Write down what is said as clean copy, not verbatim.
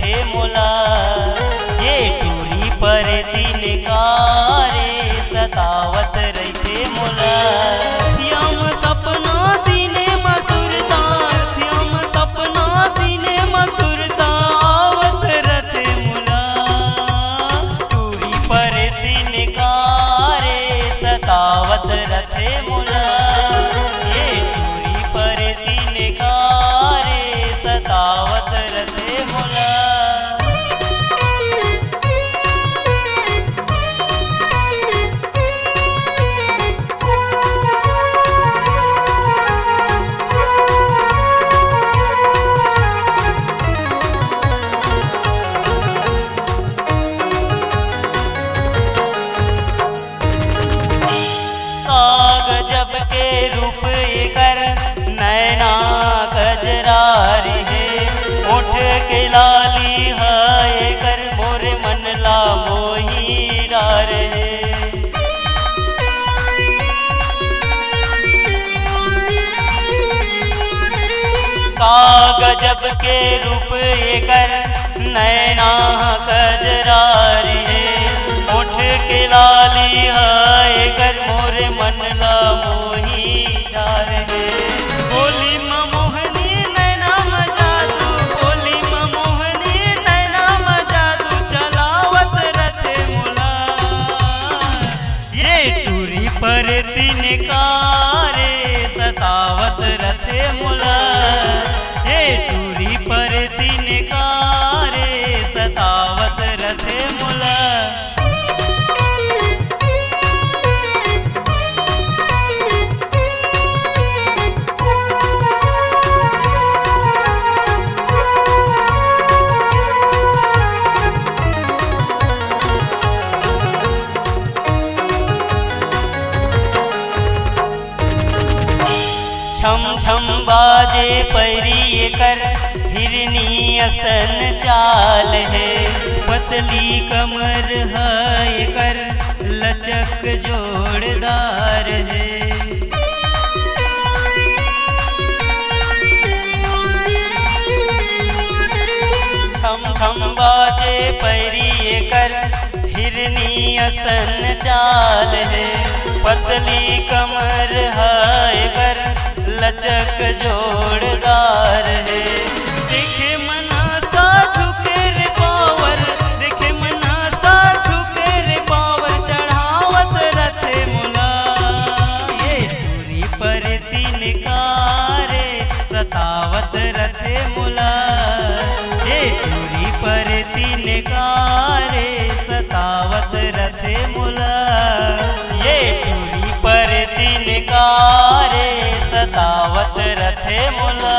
रथे मुला। ये टूरी पर दिन कारे सतावत रथे मुला। यम सपना दिने मसुरता, यम सपना दिने मसुरता आवत रथे मुला। टूरी पर दिन कारे सतावत रथे मुला। ये टूरी पर दिन कारे सतावत रथे मुला। गजब के रूप कर नैना गजरारी है। ओठ के लाली है कर मोरे मन ला मोही डार है। का गजब के रूप कर नैना गजरारी है। ओठ के लाली है कर मोरे मन ला मोही डार है। बोली मोहनी नैना मजादू, बोली मोहनी नैना मजादू चलावत रथे मुला। ये टूरी पर दिन कारे सतावत रथे मुला। ये टूरी पर दिन कारे सतावत रथे मुला। छम छम बाजे पैरी कर हिरनी असन चाल है। पतली कमर है कर लचक जोड़दार है। छम छम बाजे पैरी कर हिरनी असन चाल है। पतली कमर है कर लचक जोड़दार है। देखे मना सा झुके रे पावर, देखे मना सा झुके रे पावर चढ़ावत रथे मुला। ये टूरी पर दिन कारे सतावत रथे मुला। ये टूरी पर दिन कारे सतावत रथे मुला। ये टूरी पर दिन कारे सतावत रथे मुला।